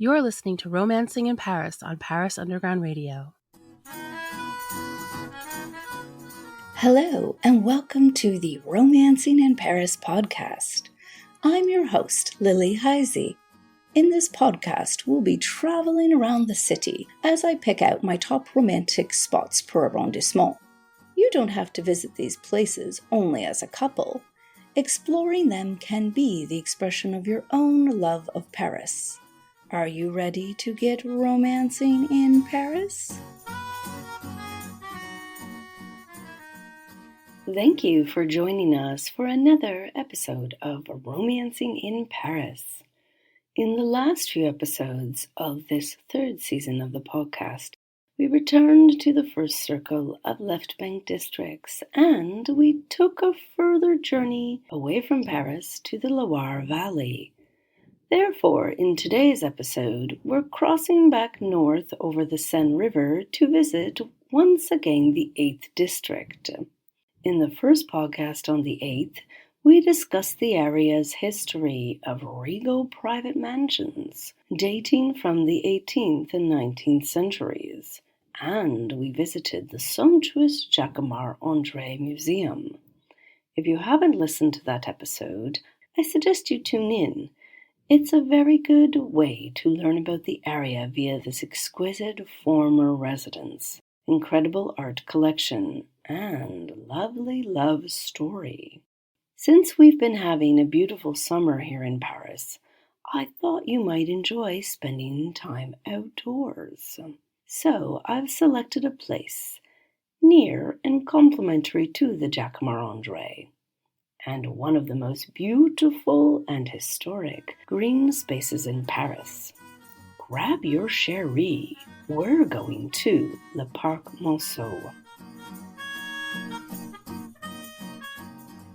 You're listening to Romancing in Paris on Paris Underground Radio. Hello, and welcome to the Romancing in Paris podcast. I'm your host, Lily Heise. In this podcast, we'll be traveling around the city as I pick out my top romantic spots per arrondissement. You don't have to visit these places only as a couple. Exploring them can be the expression of your own love of Paris. Are you ready to get romancing in Paris? Thank you for joining us for another episode of Romancing in Paris. In the last few episodes of this third season of the podcast, we returned to the first circle of left bank districts and we took a further journey away from Paris to the Loire Valley. Therefore, in today's episode, we're crossing back north over the Seine River to visit once again the 8th district. In the first podcast on the 8th, we discussed the area's history of regal private mansions dating from the 18th and 19th centuries, and we visited the sumptuous Jacquemart-André Museum. If you haven't listened to that episode, I suggest you tune in. It's a very good way to learn about the area via this exquisite former residence, incredible art collection, and lovely love story. Since we've been having a beautiful summer here in Paris, I thought you might enjoy spending time outdoors. So I've selected a place near and complementary to the Jacquemart-André, and one of the most beautiful and historic green spaces in Paris. Grab your chérie. We're going to the Parc Monceau.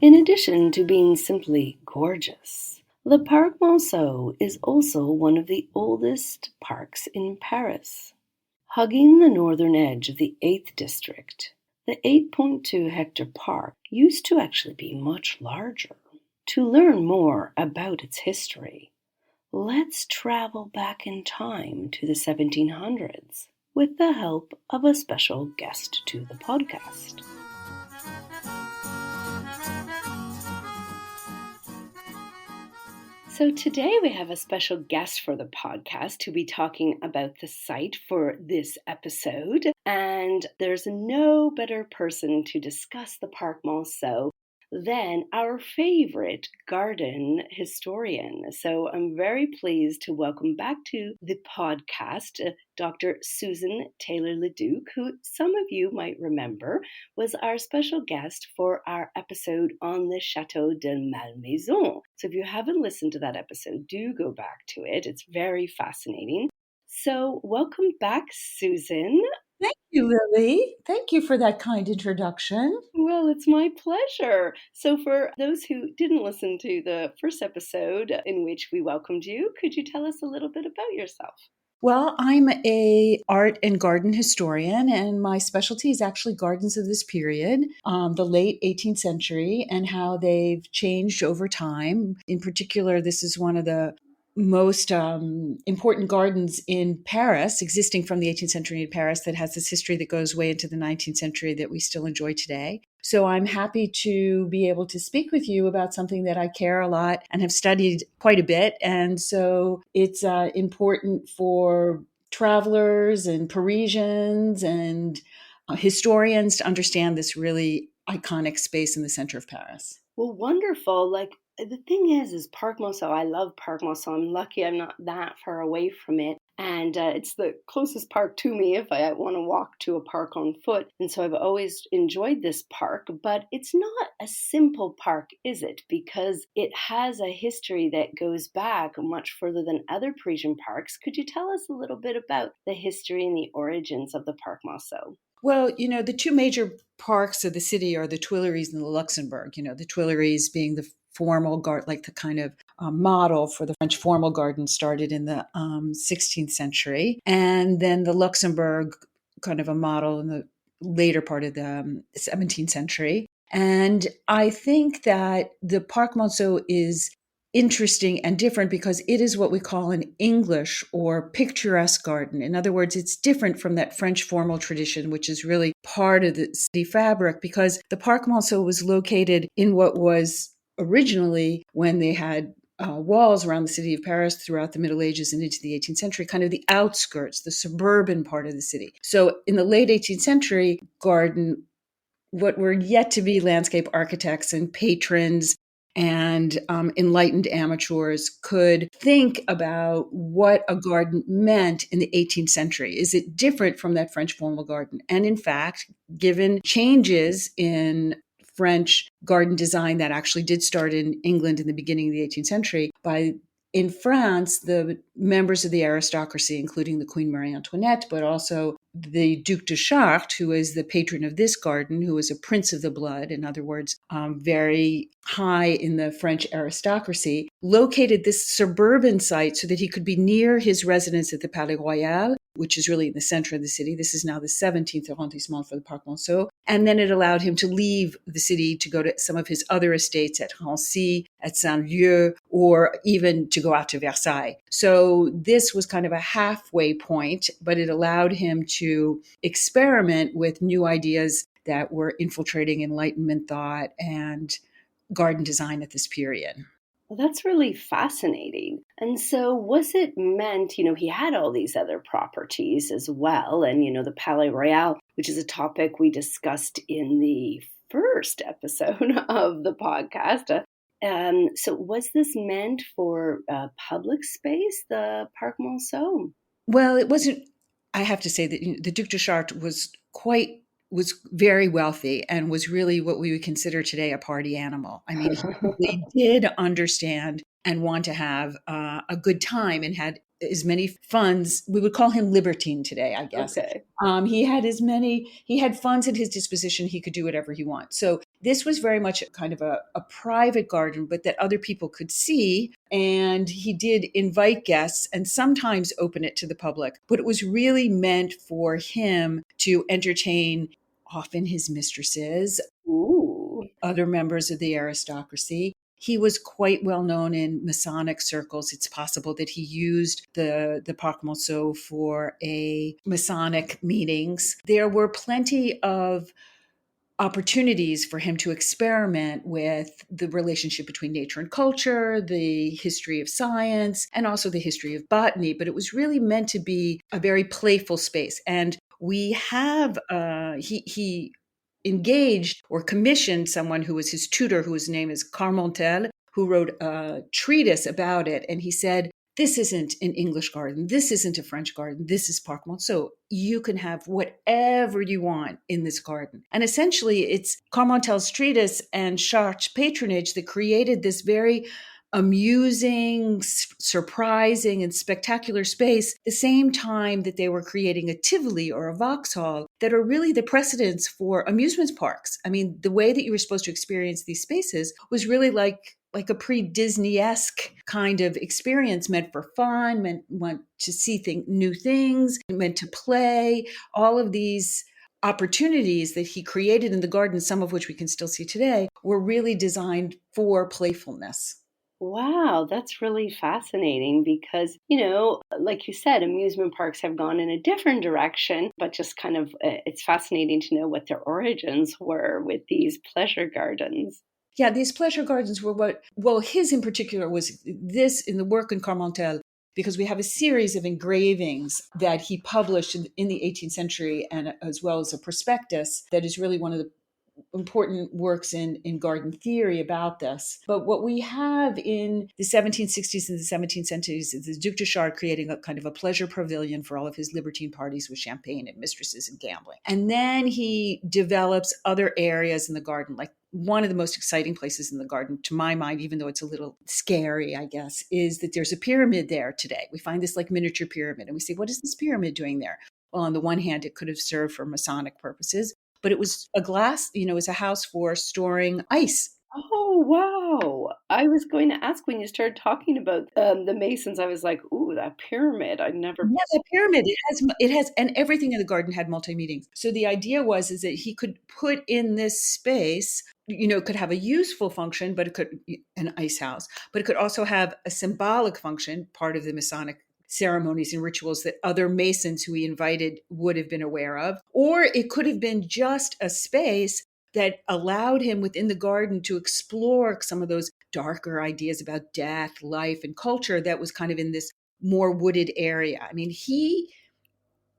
In addition to being simply gorgeous, the Parc Monceau is also one of the oldest parks in Paris. Hugging the northern edge of the 8th district, the 8.2-hectare park used to actually be much larger. To learn more about its history, let's travel back in time to the 1700s with the help of a special guest to the podcast. So today we have a special guest for the podcast to be talking about the site for this episode. And there's no better person to discuss the Parc Monceau than our favorite garden historian. So I'm very pleased to welcome back to the podcast Dr. Susan Taylor Leduc, who some of you might remember was our special guest for our episode on the Chateau de Malmaison. So if you haven't listened to that episode, do go back to it. It's very fascinating. So welcome back, Susan. Thank you, Lily. Thank you for that kind introduction. Well, it's my pleasure. So for those who didn't listen to the first episode in which we welcomed you, could you tell us a little bit about yourself? Well, I'm a art and garden historian, and my specialty is actually gardens of this period, the late 18th century, and how they've changed over time. In particular, this is one of the most important gardens in Paris, existing from the 18th century in Paris, that has this history that goes way into the 19th century that we still enjoy today. So I'm happy to be able to speak with you about something that I care a lot and have studied quite a bit. And so it's important for travelers and Parisians and historians to understand this really iconic space in the center of Paris. Well, wonderful. The thing is Parc Monceau. I love Parc Monceau. I'm lucky I'm not that far away from it. And it's the closest park to me if I want to walk to a park on foot. And so I've always enjoyed this park, but it's not a simple park, is it? Because it has a history that goes back much further than other Parisian parks. Could you tell us a little bit about the history and the origins of the Parc Monceau? Well, the two major parks of the city are the Tuileries and the Luxembourg. The Tuileries being the formal garden, like the kind of model for the French formal garden started in the 16th century. And then the Luxembourg, kind of a model in the later part of the 17th century. And I think that the Parc Monceau is interesting and different because it is what we call an English or picturesque garden. In other words, it's different from that French formal tradition, which is really part of the city fabric, because the Parc Monceau was located in what was originally, when they had walls around the city of Paris throughout the Middle Ages and into the 18th century, kind of the outskirts, the suburban part of the city. So in the late 18th century, garden, what were yet to be landscape architects and patrons and enlightened amateurs could think about what a garden meant in the 18th century. Is it different from that French formal garden? And in fact, given changes in French garden design that actually did start in England in the beginning of the 18th century, in France, the members of the aristocracy, including the Queen Marie Antoinette, but also the Duc de Chartres, who is the patron of this garden, who is a prince of the blood, in other words, very high in the French aristocracy, located this suburban site so that he could be near his residence at the Palais Royal, which is really in the center of the city. This is now the 17th arrondissement for the Parc Monceau. And then it allowed him to leave the city to go to some of his other estates at Rancy, at Saint-Leu, or even to go out to Versailles. So this was kind of a halfway point, but it allowed him to experiment with new ideas that were infiltrating Enlightenment thought and garden design at this period. Well, that's really fascinating. And so, was it meant, he had all these other properties as well, and, the Palais Royal, which is a topic we discussed in the first episode of the podcast. So, was this meant for public space, the Parc Monceau? Well, it wasn't. I have to say that the Duc de Chartres was very wealthy and was really what we would consider today a party animal. I mean, he really did understand and want to have a good time and had as many funds. We would call him libertine today, I guess. Okay. He had funds at his disposition. He could do whatever he wants. So this was very much kind of a private garden, but that other people could see. And he did invite guests and sometimes open it to the public. But it was really meant for him to entertain often his mistresses, Ooh. other members of the aristocracy. He was quite well known in Masonic circles. It's possible that he used the Parc Monceau for a Masonic meetings. There were plenty of opportunities for him to experiment with the relationship between nature and culture, the history of science, and also the history of botany. But it was really meant to be a very playful space. And we have, he engaged or commissioned someone who was his tutor, whose name is Carmontel, who wrote a treatise about it. And he said, this isn't an English garden. This isn't a French garden. This is Parc Monceau. You can have whatever you want in this garden. And essentially, it's Carmontel's treatise and Chartres' patronage that created this very amusing, surprising, and spectacular space, the same time that they were creating a Tivoli or a Vauxhall that are really the precedents for amusement parks. I mean, the way that you were supposed to experience these spaces was really like a pre-Disney-esque kind of experience, meant for fun, meant to see new things, meant to play, all of these opportunities that he created in the garden, some of which we can still see today, were really designed for playfulness. Wow, that's really fascinating because, like you said, amusement parks have gone in a different direction, but just kind of, it's fascinating to know what their origins were with these pleasure gardens. Yeah, these pleasure gardens were his in particular was this in the work in Carmontel, because we have a series of engravings that he published in the 18th century, and as well as a prospectus that is really one of the important works in garden theory about this. But what we have in the 1760s and the 17th centuries is the Duc de Chartres creating a kind of a pleasure pavilion for all of his libertine parties with champagne and mistresses and gambling. And then he develops other areas in the garden, like one of the most exciting places in the garden, to my mind, even though it's a little scary, I guess, is that there's a pyramid there today. We find this like miniature pyramid, and we say, what is this pyramid doing there? Well, on the one hand, it could have served for Masonic purposes, but it was a glass, it was a house for storing ice. Oh, wow. I was going to ask when you started talking about the Masons, I was like, ooh, that pyramid. I never. Yeah, the pyramid, and everything in the garden had multi-meetings. So the idea is that he could put in this space could have a useful function, but it could an ice house, but it could also have a symbolic function, part of the Masonic ceremonies and rituals that other Masons who he invited would have been aware of. Or it could have been just a space that allowed him within the garden to explore some of those darker ideas about death, life, and culture that was kind of in this more wooded area. I mean,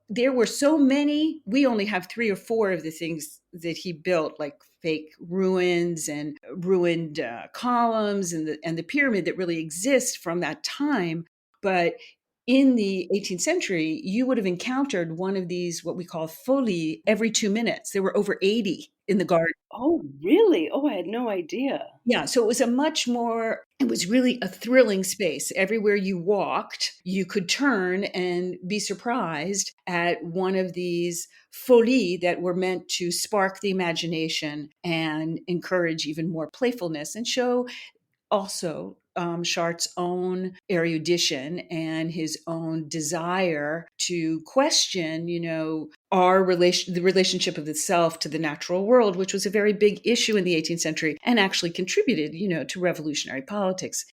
there were so many. We only have 3 or 4 of the things that he built, like fake ruins and ruined columns and the pyramid that really exist from that time. But in the 18th century, you would have encountered one of these, what we call folies, every 2 minutes. There were over 80 in the garden. Oh, really? Oh, I had no idea. Yeah, so it was really a thrilling space. Everywhere you walked, you could turn and be surprised at one of these folies that were meant to spark the imagination and encourage even more playfulness and show also Chartre's own erudition and his own desire to question, the relationship of the self to the natural world, which was a very big issue in the 18th century and actually contributed, to revolutionary politics.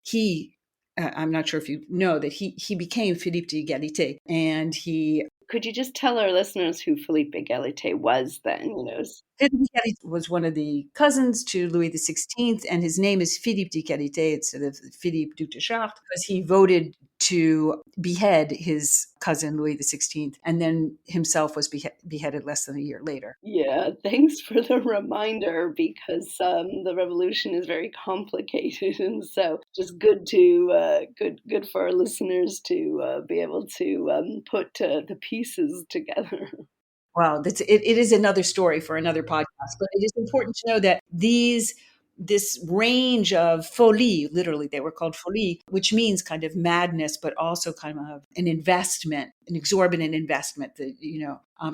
I'm not sure if you know that he became Philippe d'Égalité, and he Could you just tell our listeners who Philippe Égalité was then? Philippe was one of the cousins to Louis XVI, and his name is Philippe d'Égalité instead of Philippe Duc de Chartres, because he voted to behead his cousin Louis XVI, and then himself was beheaded less than a year later. Yeah, thanks for the reminder, because the revolution is very complicated, and so just good to good for our listeners to be able to put the pieces together. Wow, it is another story for another podcast, but it is important to know that this range of folie, literally they were called folie, which means kind of madness, but also kind of an investment, an exorbitant investment,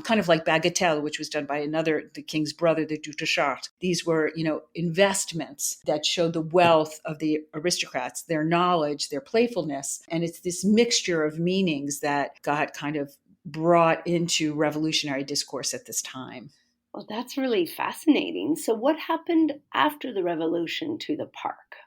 kind of like bagatelle, which was done by the king's brother, the Duc de Chartres. These were, investments that showed the wealth of the aristocrats, their knowledge, their playfulness. And it's this mixture of meanings that got kind of brought into revolutionary discourse at this time. Well, that's really fascinating. So, what happened after the revolution to the park?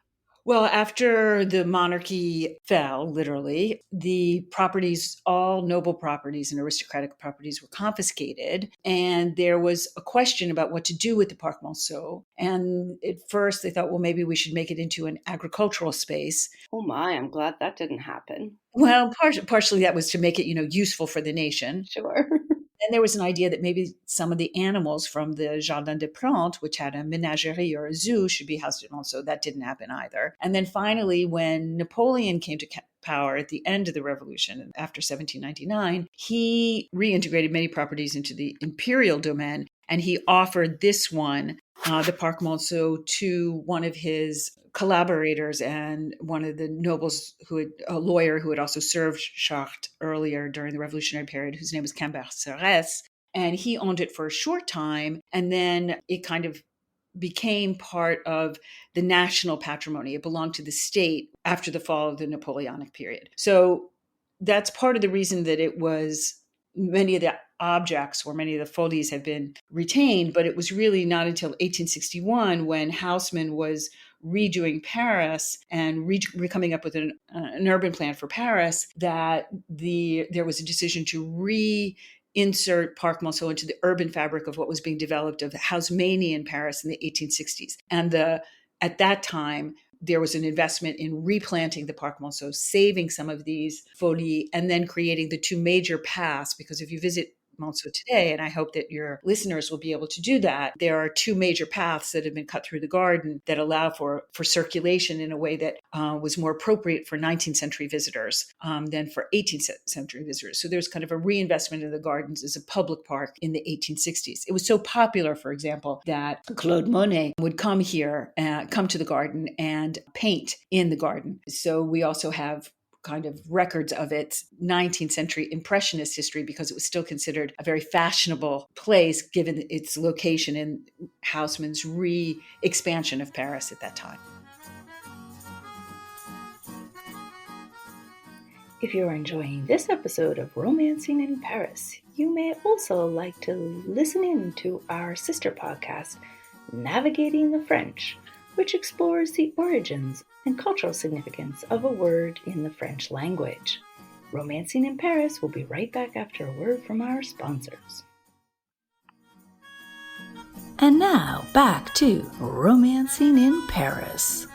Well, after the monarchy fell, literally, the properties, all noble properties and aristocratic properties, were confiscated. And there was a question about what to do with the Parc Monceau. And at first they thought, well, maybe we should make it into an agricultural space. Oh my, I'm glad that didn't happen. Well, partially that was to make it, useful for the nation. Sure. And there was an idea that maybe some of the animals from the Jardin des Plantes, which had a menagerie or a zoo, should be housed at Monceau. That didn't happen either. And then finally, when Napoleon came to power at the end of the revolution after 1799, he reintegrated many properties into the imperial domain, and he offered this one, the Parc Monceau, to one of his collaborators and one of the nobles a lawyer who had also served Chartres earlier during the revolutionary period, whose name was Cambacérès. And he owned it for a short time. And then it kind of became part of the national patrimony. It belonged to the state after the fall of the Napoleonic period. So that's part of the reason that many of the objects or many of the folies have been retained, but it was really not until 1861 when Haussmann was redoing Paris and coming up with an urban plan for Paris that there was a decision to reinsert Parc Monceau into the urban fabric of what was being developed of Haussmannian Paris in the 1860s. And at that time, there was an investment in replanting the Parc Monceau, saving some of these folies, and then creating the 2 major paths. Because if you visit Monceau today, and I hope that your listeners will be able to do that, there are 2 major paths that have been cut through the garden that allow for circulation in a way that was more appropriate for 19th century visitors than for 18th century visitors. So there's kind of a reinvestment in the gardens as a public park in the 1860s. It was so popular, for example, that Claude Monet would come to the garden and paint in the garden. So we also have kind of records of its 19th century impressionist history, because it was still considered a very fashionable place given its location in Haussmann's re-expansion of Paris at that time. If you're enjoying this episode of Romancing in Paris, you may also like to listen in to our sister podcast, Navigating the French, which explores the origins and cultural significance of a word in the French language. Romancing in Paris will be right back after a word from our sponsors. And now, back to Romancing in Paris.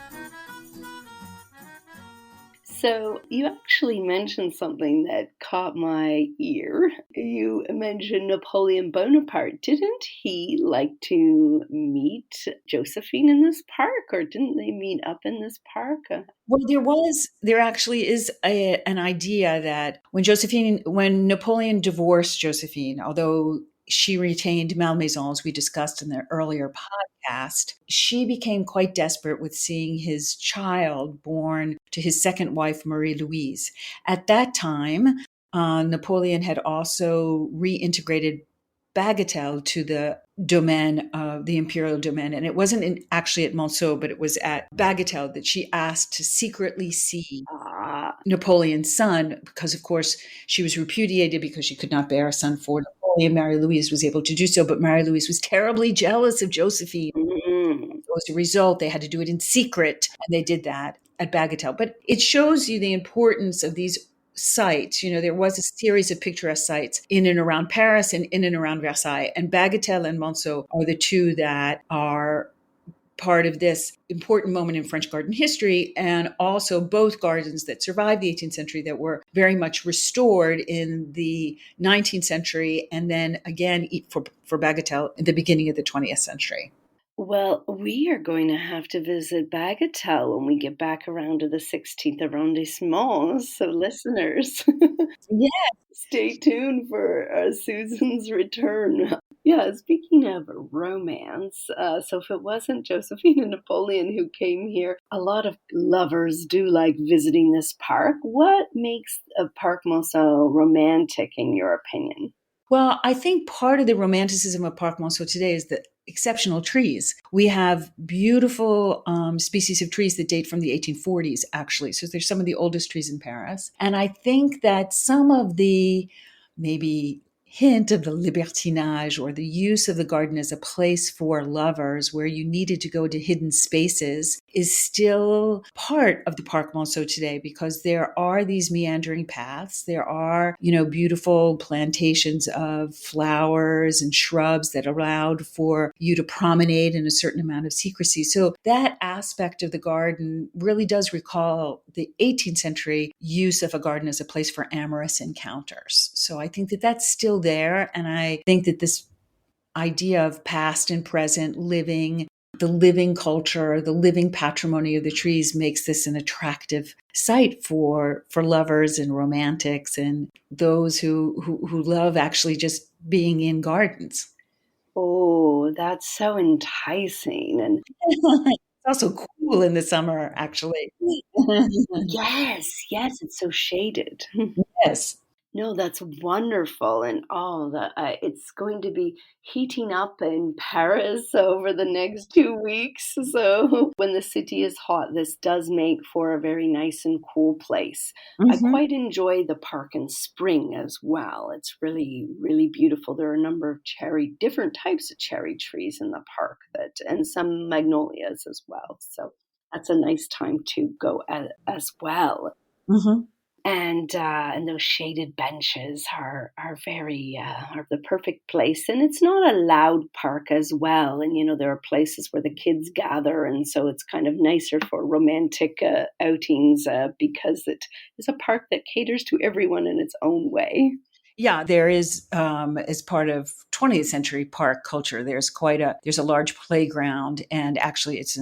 So you actually mentioned something that caught my ear. You mentioned Napoleon Bonaparte. Didn't he like to meet Josephine in this park, or didn't they meet up in this park? Well, there actually is an idea that when Napoleon divorced Josephine, although she retained Malmaison, as we discussed in the earlier podcast, she became quite desperate with seeing his child born to his second wife, Marie Louise. At that time, Napoleon had also reintegrated Bagatelle to the domain, the imperial domain. And it wasn't actually at Monceau, but it was at Bagatelle that she asked to secretly see Napoleon's son, because, of course, she was repudiated because she could not bear a son for Napoleon. Marie-Louise was able to do so, but Marie-Louise was terribly jealous of Josephine. So as a result, they had to do it in secret, and they did that at Bagatelle. But it shows you the importance of these sites. There was a series of picturesque sites in and around Paris and in and around Versailles, and Bagatelle and Monceau are the two that are part of this important moment in French garden history, and also both gardens that survived the 18th century that were very much restored in the 19th century, and then again for Bagatelle in the beginning of the 20th century. Well, we are going to have to visit Bagatelle when we get back around to the 16th arrondissement. So, listeners, stay tuned for Susan's return. Yeah, speaking of romance, so if it wasn't Josephine and Napoleon who came here, a lot of lovers do like visiting this park. What makes Parc Monceau romantic, in your opinion? Well, I think part of the romanticism of Parc Monceau today is the exceptional trees. We have beautiful species of trees that date from the 1840s, actually. So there's some of the oldest trees in Paris. And I think that some of the maybe hint of the libertinage or the use of the garden as a place for lovers where you needed to go to hidden spaces is still part of the Parc Monceau today, because there are these meandering paths. There are, beautiful plantations of flowers and shrubs that allowed for you to promenade in a certain amount of secrecy. So that aspect of the garden really does recall the 18th century use of a garden as a place for amorous encounters. So I think that that's still there. And I think that this idea of past and present living, the living culture, the living patrimony of the trees makes this an attractive site for lovers and romantics and those who love actually just being in gardens. Oh, that's so enticing. And it's also cool in the summer, actually. yes, it's so shaded. Yes. No, that's wonderful. And it's going to be heating up in Paris over the next 2 weeks. So when the city is hot, this does make for a very nice and cool place. I quite enjoy the park in spring as well. It's really, really beautiful. There are a number of different types of cherry trees in the park and some magnolias as well. So that's a nice time to go as well. Mm-hmm. And those shaded benches are the perfect place. And it's not a loud park as well. And there are places where the kids gather, and so it's kind of nicer for romantic outings because it is a park that caters to everyone in its own way. Yeah, there is, as part of 20th century park culture, there's a large playground, and actually it's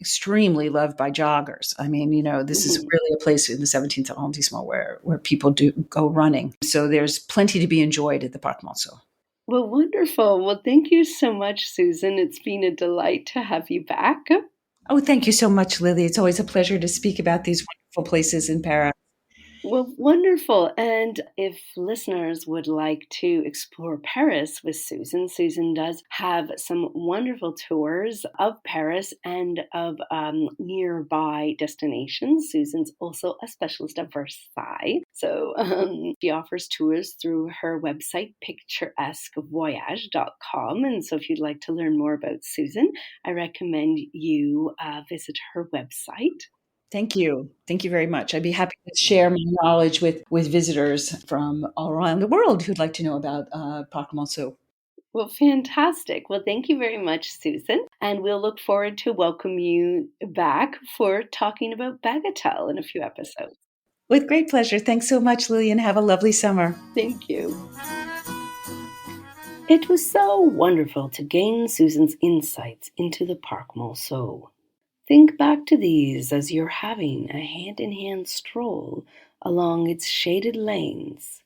extremely loved by joggers. I mean, this is really a place in the 17th arrondissement where people do go running. So there's plenty to be enjoyed at the Parc Monceau. Well, wonderful. Well, thank you so much, Susan. It's been a delight to have you back. Oh, thank you so much, Lily. It's always a pleasure to speak about these wonderful places in Paris. Well, wonderful. And if listeners would like to explore Paris with Susan, Susan does have some wonderful tours of Paris and of nearby destinations. Susan's also a specialist at Versailles. So she offers tours through her website, picturesquevoyage.com. And so if you'd like to learn more about Susan, I recommend you visit her website. Thank you. Thank you very much. I'd be happy to share my knowledge with visitors from all around the world who'd like to know about Parc Monceau. Well, fantastic. Well, thank you very much, Susan. And we'll look forward to welcome you back for talking about Bagatelle in a few episodes. With great pleasure. Thanks so much, Lillian. Have a lovely summer. Thank you. It was so wonderful to gain Susan's insights into the Parc Monceau. Think back to these as you're having a hand-in-hand stroll along its shaded lanes,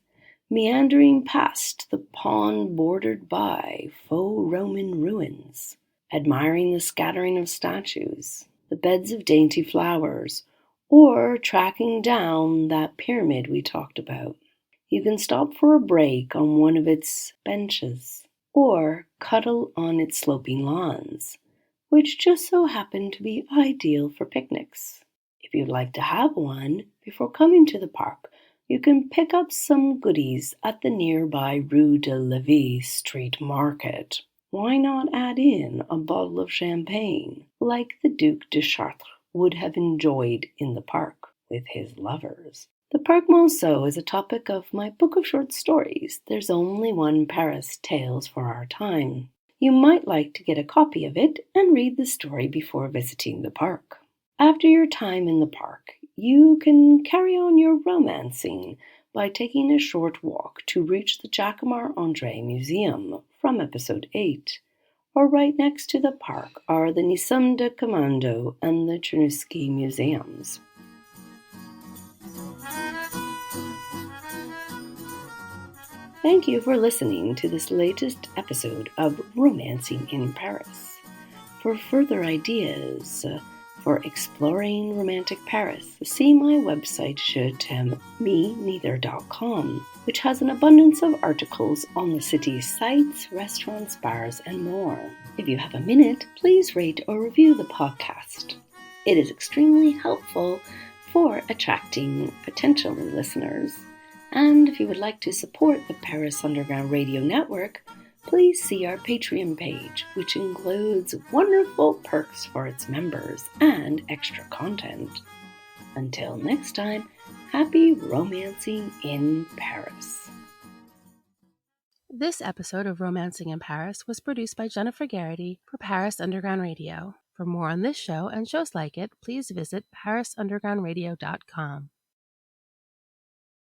meandering past the pond bordered by faux Roman ruins, admiring the scattering of statues, the beds of dainty flowers, or tracking down that pyramid we talked about. You can stop for a break on one of its benches, or cuddle on its sloping lawns, which just so happen to be ideal for picnics. If you'd like to have one before coming to the park, you can pick up some goodies at the nearby Rue de Lévis street market. Why not add in a bottle of champagne, like the Duc de Chartres would have enjoyed in the park with his lovers? The Parc Monceau is a topic of my book of short stories, There's Only One Paris, Tales for Our Time. You might like to get a copy of it and read the story before visiting the park. After your time in the park, you can carry on your romancing by taking a short walk to reach the Jacquemart-André Museum from episode 8. Or right next to the park are the Nisum de Commando and the Chernushky museums. Thank you for listening to this latest episode of Romancing in Paris. For further ideas for exploring romantic Paris, see my website jetemmeneither.com, which has an abundance of articles on the city's sights, restaurants, bars, and more. If you have a minute, please rate or review the podcast. It is extremely helpful for attracting potential listeners. And if you would like to support the Paris Underground Radio Network, please see our Patreon page, which includes wonderful perks for its members and extra content. Until next time, happy romancing in Paris. This episode of Romancing in Paris was produced by Jennifer Garrity for Paris Underground Radio. For more on this show and shows like it, please visit parisundergroundradio.com.